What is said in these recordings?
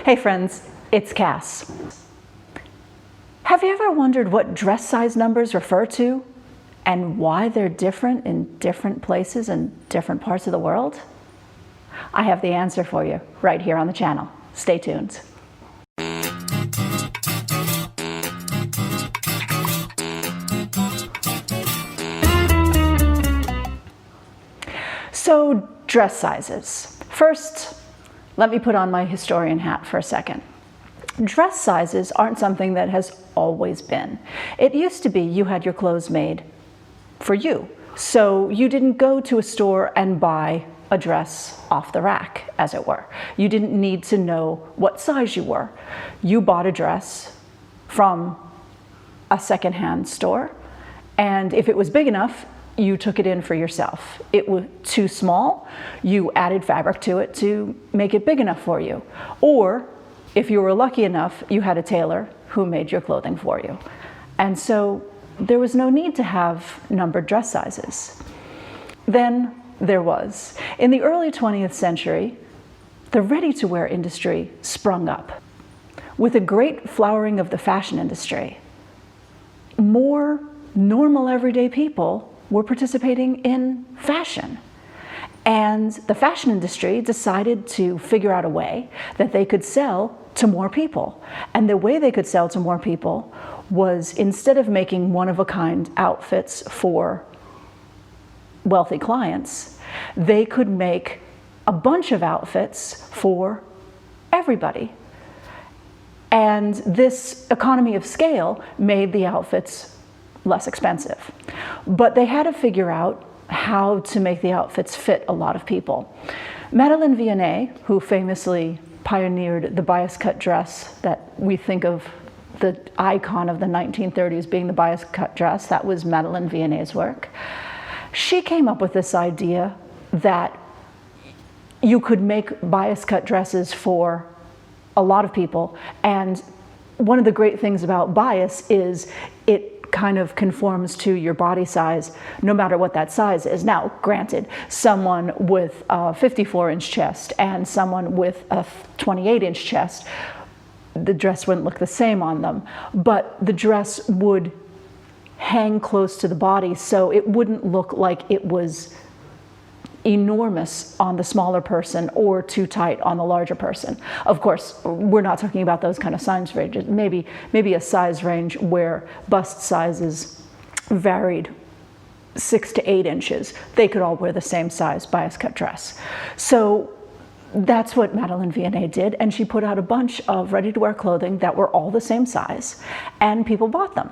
Hey friends, it's Kass. Have you ever wondered what dress size numbers refer to and why they're different in different places and different parts of the world? I have the answer for you right here on the channel. Stay tuned. So, dress sizes. First, let me put on my historian hat for a second. Dress sizes aren't something that has always been. It used to be you had your clothes made for you. So you didn't go to a store and buy a dress off the rack, as it were. You didn't need to know what size you were. You bought a dress from a secondhand store, and if it was big enough, you took it in for yourself. It was too small, you added fabric to it to make it big enough for you. Or if you were lucky enough, you had a tailor who made your clothing for you. And so there was no need to have numbered dress sizes. Then there was. In the early 20th century, the ready-to-wear industry sprung up. With a great flowering of the fashion industry, more normal everyday people were participating in fashion. And the fashion industry decided to figure out a way that they could sell to more people. And the way they could sell to more people was, instead of making one-of-a-kind outfits for wealthy clients, they could make a bunch of outfits for everybody. And this economy of scale made the outfits less expensive. But they had to figure out how to make the outfits fit a lot of people. Madeleine Vianney, who famously pioneered the bias cut dress that we think of, the icon of the 1930s being the bias cut dress, that was Madeleine Vianney's work. She came up with this idea that you could make bias cut dresses for a lot of people, and one of the great things about bias is it kind of conforms to your body size, no matter what that size is. Now, granted, someone with a 54-inch chest and someone with a 28-inch chest, the dress wouldn't look the same on them, but the dress would hang close to the body, so it wouldn't look like it was enormous on the smaller person or too tight on the larger person. Of course, we're not talking about those kind of size ranges. Maybe a size range where bust sizes varied 6 to 8 inches. They could all wear the same size bias cut dress. So that's what Madeleine Vianney did, and she put out a bunch of ready-to-wear clothing that were all the same size, and people bought them.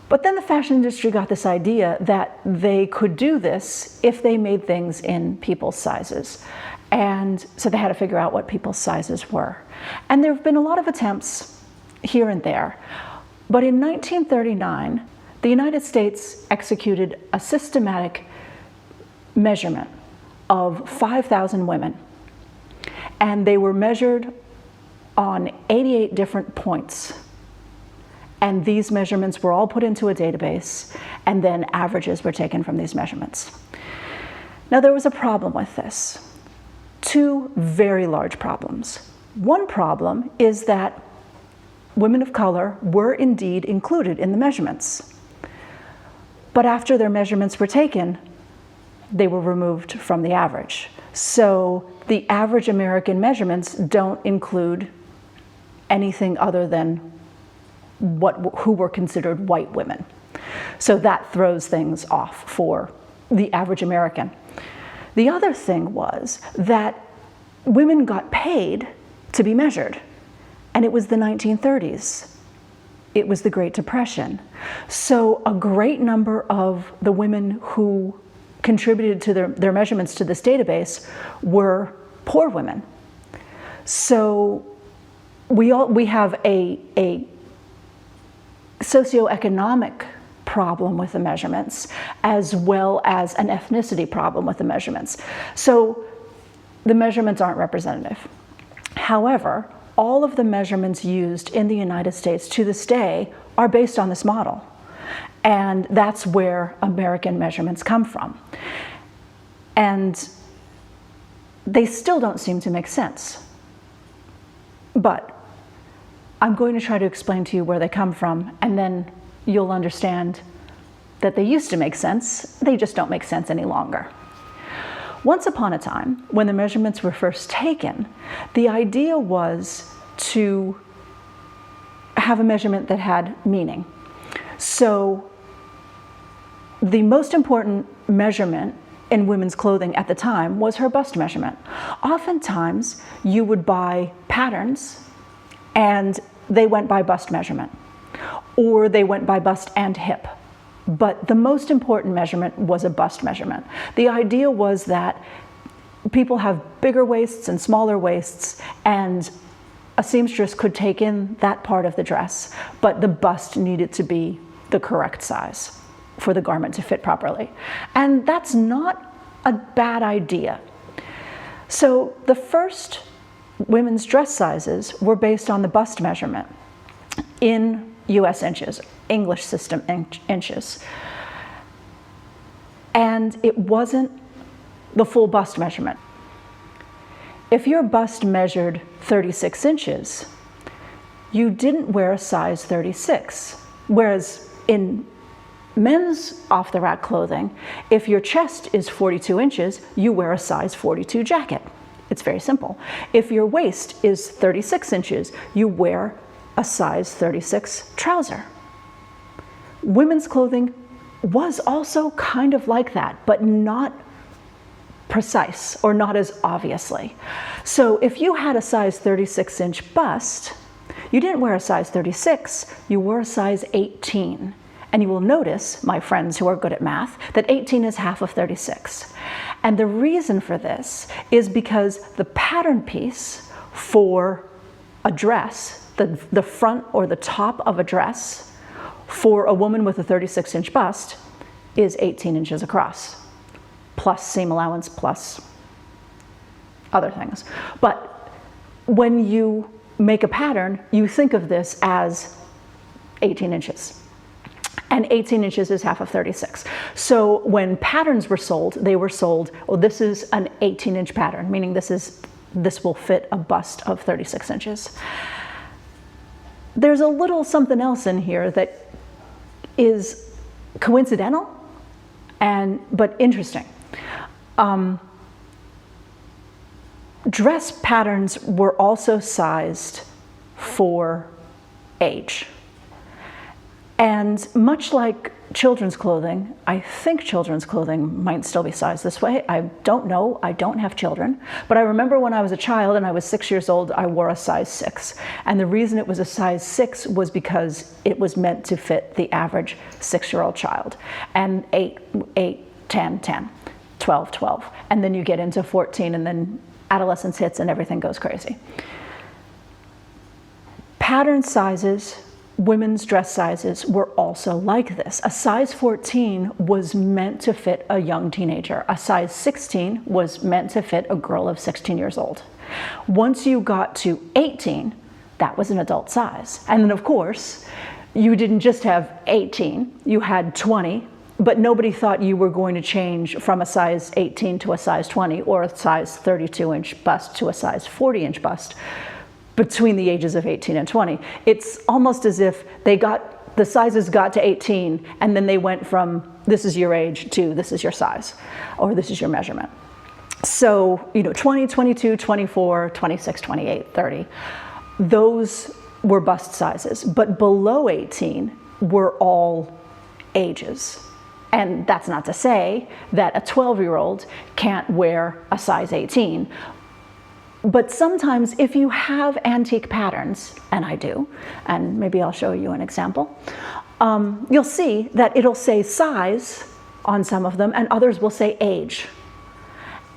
But then the fashion industry got this idea that they could do this if they made things in people's sizes. And so they had to figure out what people's sizes were. And there have been a lot of attempts here and there. But in 1939, the United States executed a systematic measurement of 5,000 women. And they were measured on 88 different points. And these measurements were all put into a database, and then averages were taken from these measurements. Now, there was a problem with this. Two very large problems. One problem is that women of color were indeed included in the measurements. But after their measurements were taken, they were removed from the average. So the average American measurements don't include anything other than who were considered white women. So that throws things off for the average American. The other thing was that women got paid to be measured, and it was the 1930s. It was the Great Depression. So a great number of the women who contributed to their measurements to this database were poor women. So we have a socioeconomic problem with the measurements, as well as an ethnicity problem with the measurements. So the measurements aren't representative. However, all of the measurements used in the United States to this day are based on this model. And that's where American measurements come from. And they still don't seem to make sense. But I'm going to try to explain to you where they come from, and then you'll understand that they used to make sense, they just don't make sense any longer. Once upon a time, when the measurements were first taken, the idea was to have a measurement that had meaning. So the most important measurement in women's clothing at the time was her bust measurement. Oftentimes, you would buy patterns and they went by bust measurement, or they went by bust and hip. But the most important measurement was a bust measurement. The idea was that people have bigger waists and smaller waists, and a seamstress could take in that part of the dress, but the bust needed to be the correct size for the garment to fit properly. And that's not a bad idea. So the first women's dress sizes were based on the bust measurement in US inches, English system inches. And it wasn't the full bust measurement. If your bust measured 36 inches, you didn't wear a size 36. Whereas in men's off-the-rack clothing, if your chest is 42 inches, you wear a size 42 jacket. It's very simple. If your waist is 36 inches, you wear a size 36 trouser. Women's clothing was also kind of like that, but not precise, or not as obviously. So if you had a size 36-inch bust, you didn't wear a size 36, you wore a size 18. And you will notice, my friends who are good at math, that 18 is half of 36. And the reason for this is because the pattern piece for a dress, the front or the top of a dress for a woman with a 36-inch bust is 18 inches across, plus seam allowance, plus other things. But when you make a pattern, you think of this as 18 inches. And 18 inches is half of 36. So when patterns were sold, they were sold, oh, this is an 18-inch pattern, meaning this will fit a bust of 36 inches. There's a little something else in here that is coincidental, but interesting. Dress patterns were also sized for age. And much like children's clothing, I think children's clothing might still be sized this way. I don't know, I don't have children. But I remember when I was a child and I was 6 years old, I wore a size 6. And the reason it was a size 6 was because it was meant to fit the average 6-year-old child. And 8, 10, 10, 12, 12. And then you get into 14 and then adolescence hits and everything goes crazy. Pattern sizes, women's dress sizes were also like this. A size 14 was meant to fit a young teenager. A size 16 was meant to fit a girl of 16 years old. Once you got to 18, that was an adult size. And then of course, you didn't just have 18, you had 20, but nobody thought you were going to change from a size 18 to a size 20 or a size 32-inch bust to a size 40-inch bust between the ages of 18 and 20. It's almost as if the sizes got to 18 and then they went from this is your age to this is your size or this is your measurement. So, 20, 22, 24, 26, 28, 30, those were bust sizes, but below 18 were all ages. And that's not to say that a 12-year-old can't wear a size 18. But sometimes if you have antique patterns, and I do, and maybe I'll show you an example, you'll see that it'll say size on some of them and others will say age.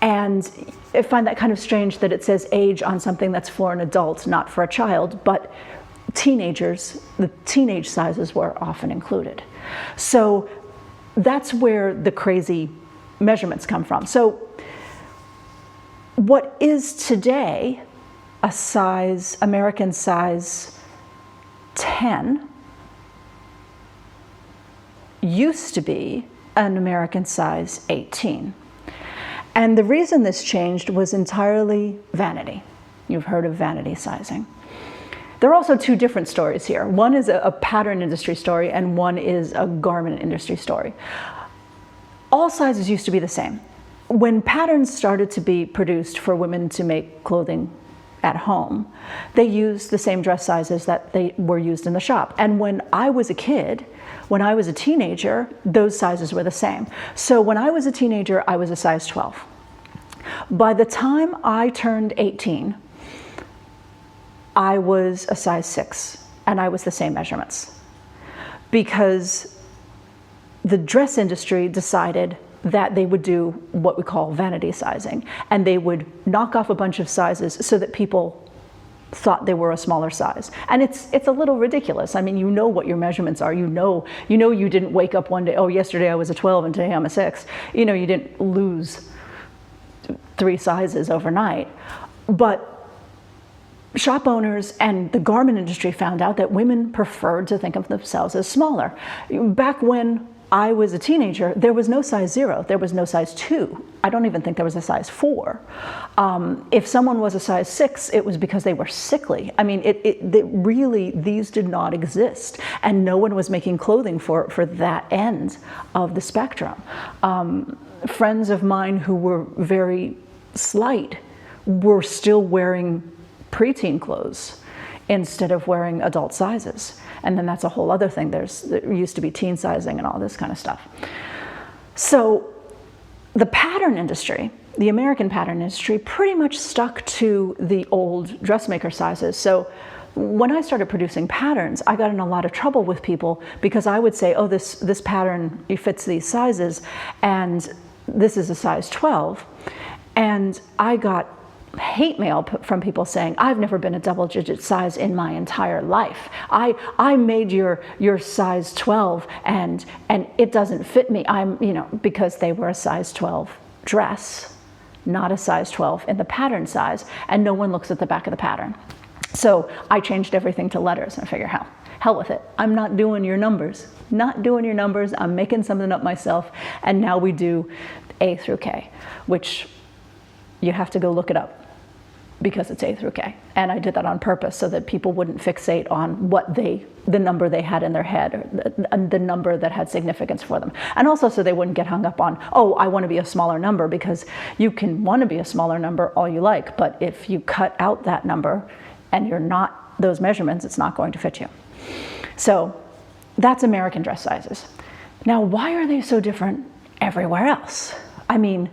And I find that kind of strange that it says age on something that's for an adult, not for a child, but teenagers, the teenage sizes were often included. So that's where the crazy measurements come from. So what is today a size, American size 10, used to be an American size 18. And the reason this changed was entirely vanity. You've heard of vanity sizing. There are also two different stories here. One is a pattern industry story and one is a garment industry story. All sizes used to be the same. When patterns started to be produced for women to make clothing at home, they used the same dress sizes that they were used in the shop. And when I was a kid, when I was a teenager, those sizes were the same. So when I was a teenager, I was a size 12. By the time I turned 18, I was a size 6, and I was the same measurements. Because the dress industry decided that they would do what we call vanity sizing, and they would knock off a bunch of sizes so that people thought they were a smaller size. And it's a little ridiculous. I mean, you know what your measurements are. You know you didn't wake up one day, oh, yesterday I was a 12 and today I'm a 6. You know, you didn't lose 3 sizes overnight. But shop owners and the garment industry found out that women preferred to think of themselves as smaller. Back when I was a teenager, there was no size 0, there was no size 2. I don't even think there was a size 4. If someone was a size 6, it was because they were sickly. I mean, really, these did not exist, and no one was making clothing for that end of the spectrum. Friends of mine who were very slight were still wearing preteen clothes instead of wearing adult sizes. And then that's a whole other thing. There used to be teen sizing and all this kind of stuff. So the pattern industry, the American pattern industry, pretty much stuck to the old dressmaker sizes. So when I started producing patterns, I got in a lot of trouble with people because I would say, oh, this pattern, it fits these sizes, and this is a size 12. And I got hate mail from people saying, I've never been a double-digit size in my entire life. I made your size 12 and it doesn't fit me. Because they were a size 12 dress, not a size 12 in the pattern size, and no one looks at the back of the pattern. So I changed everything to letters and I figured, hell with it. I'm not doing your numbers. Not doing your numbers. I'm making something up myself. And now we do A through K, which you have to go look it up, because it's A through K. And I did that on purpose so that people wouldn't fixate on the number they had in their head, or the number that had significance for them. And also so they wouldn't get hung up on, oh, I want to be a smaller number, because you can want to be a smaller number all you like, but if you cut out that number and you're not those measurements, it's not going to fit you. So that's American dress sizes. Now, why are they so different everywhere else? I mean,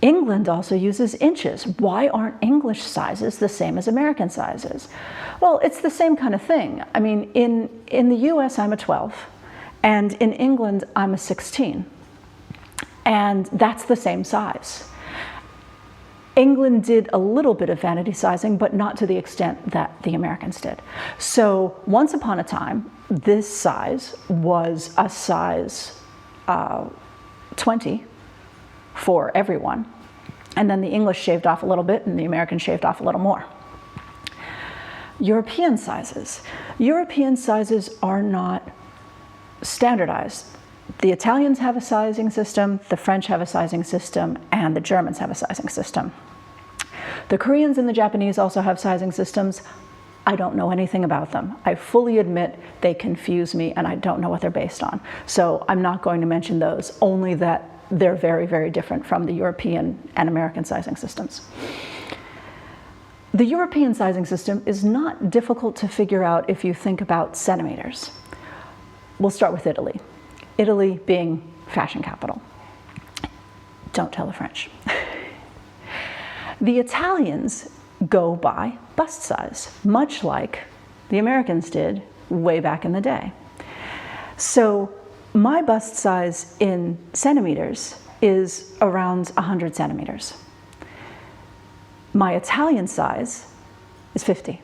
England also uses inches. Why aren't English sizes the same as American sizes? Well, it's the same kind of thing. I mean, in the US, I'm a 12, and in England, I'm a 16. And that's the same size. England did a little bit of vanity sizing, but not to the extent that the Americans did. So once upon a time, this size was a size 20 for everyone. And then the English shaved off a little bit and the Americans shaved off a little more. European sizes. European sizes are not standardized. The Italians have a sizing system, the French have a sizing system, and the Germans have a sizing system. The Koreans and the Japanese also have sizing systems. I don't know anything about them. I fully admit they confuse me and I don't know what they're based on. So I'm not going to mention those, only that they're very, very different from the European and American sizing systems. The European sizing system is not difficult to figure out if you think about centimeters. We'll start with Italy. Italy being fashion capital. Don't tell the French. The Italians go by bust size, much like the Americans did way back in the day. So my bust size in centimeters is around 100 centimeters. My Italian size is 50,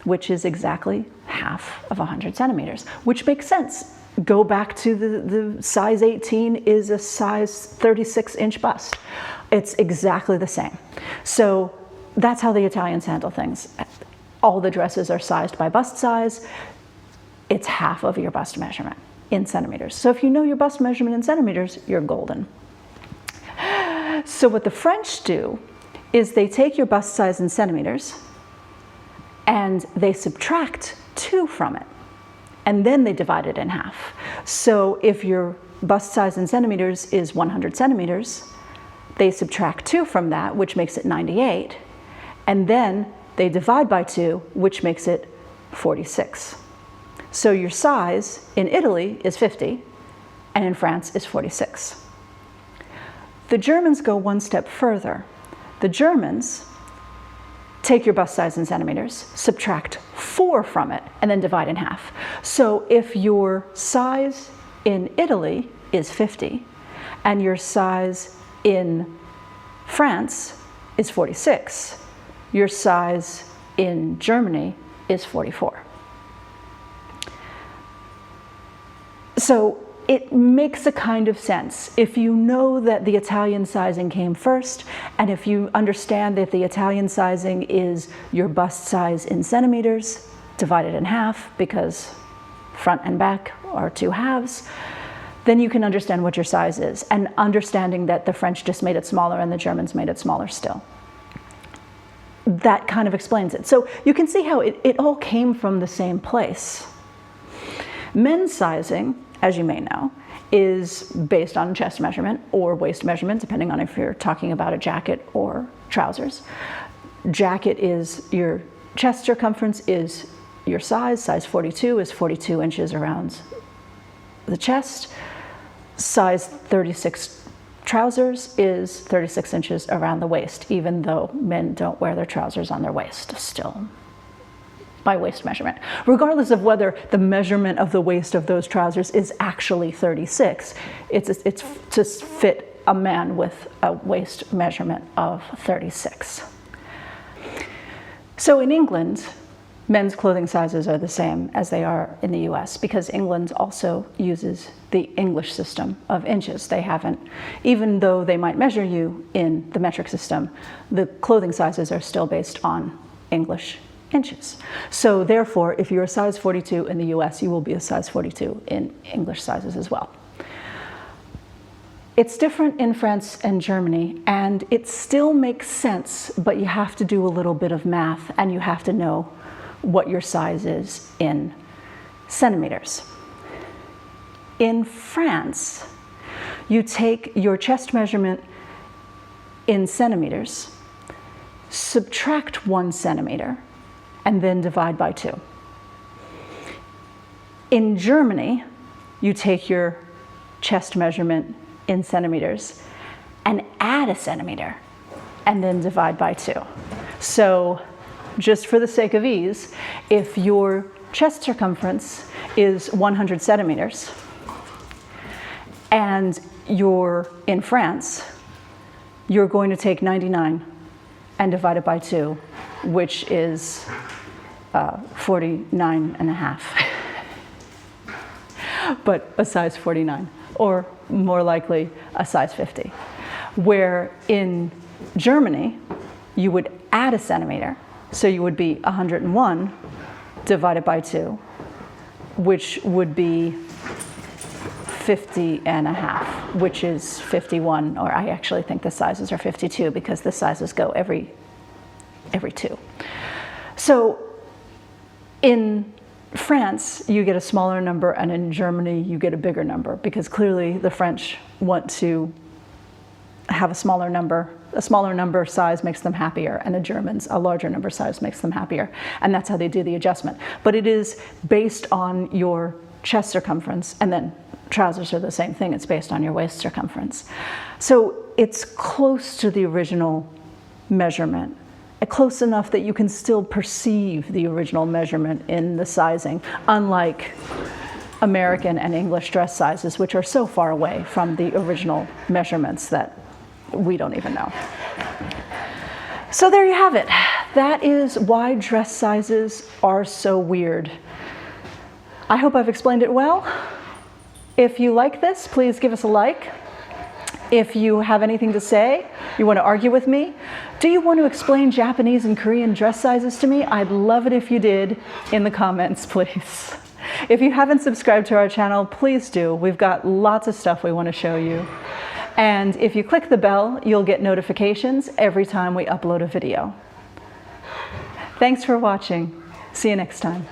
which is exactly half of 100 centimeters, which makes sense. Go back to the size 18 is a size 36-inch bust. It's exactly the same. So that's how the Italians handle things. All the dresses are sized by bust size. It's half of your bust measurement in centimeters. So if you know your bust measurement in centimeters, you're golden. So what the French do is they take your bust size in centimeters and they subtract 2 from it, and then they divide it in half. So if your bust size in centimeters is 100 centimeters, they subtract 2 from that, which makes it 98, and then they divide by 2, which makes it 46. So your size in Italy is 50, and in France is 46. The Germans go one step further. The Germans take your bust size in centimeters, subtract 4 from it, and then divide in half. So if your size in Italy is 50, and your size in France is 46, your size in Germany is 44. So it makes a kind of sense. If you know that the Italian sizing came first, and if you understand that the Italian sizing is your bust size in centimeters, divided in half, because front and back are 2 halves, then you can understand what your size is, and understanding that the French just made it smaller and the Germans made it smaller still. That kind of explains it. So you can see how it all came from the same place. Men's sizing, as you may know, is based on chest measurement or waist measurement, depending on if you're talking about a jacket or trousers. Jacket is your chest circumference is your size. Size 42 is 42 inches around the chest. Size 36 trousers is 36 inches around the waist, even though men don't wear their trousers on their waist still, by waist measurement. Regardless of whether the measurement of the waist of those trousers is actually 36, it's to fit a man with a waist measurement of 36. So in England, men's clothing sizes are the same as they are in the US, because England also uses the English system of inches. They haven't, even though they might measure you in the metric system, the clothing sizes are still based on English inches. So therefore, if you're a size 42 in the US, you will be a size 42 in English sizes as well. It's different in France and Germany, and it still makes sense, but you have to do a little bit of math, and you have to know what your size is in centimeters. In France, you take your chest measurement in centimeters, subtract 1 centimeter, and then divide by 2. In Germany, you take your chest measurement in centimeters and add a centimeter, and then divide by 2. So just for the sake of ease, if your chest circumference is 100 centimeters and you're in France, you're going to take 99 and divide it by 2, which is 49 and a half, but a size 49, or more likely a size 50. Where in Germany, you would add a centimeter, so you would be 101 divided by 2, which would be 50 and a half, which is 51, or I actually think the sizes are 52 because the sizes go every 2. So in France, you get a smaller number, and in Germany, you get a bigger number, because clearly the French want to have a smaller number. A smaller number size makes them happier, and the Germans, a larger number size makes them happier. And that's how they do the adjustment. But it is based on your chest circumference, and then trousers are the same thing. It's based on your waist circumference. So it's close to the original measurement, close enough that you can still perceive the original measurement in the sizing, unlike American and English dress sizes, which are so far away from the original measurements that we don't even know. So there you have it. That is why dress sizes are so weird. I hope I've explained it well. If you like this, please give us a like. If you have anything to say, you want to argue with me, do you want to explain Japanese and Korean dress sizes to me? I'd love it if you did in the comments, please. If you haven't subscribed to our channel, please do. We've got lots of stuff we want to show you. And if you click the bell, you'll get notifications every time we upload a video. Thanks for watching. See you next time.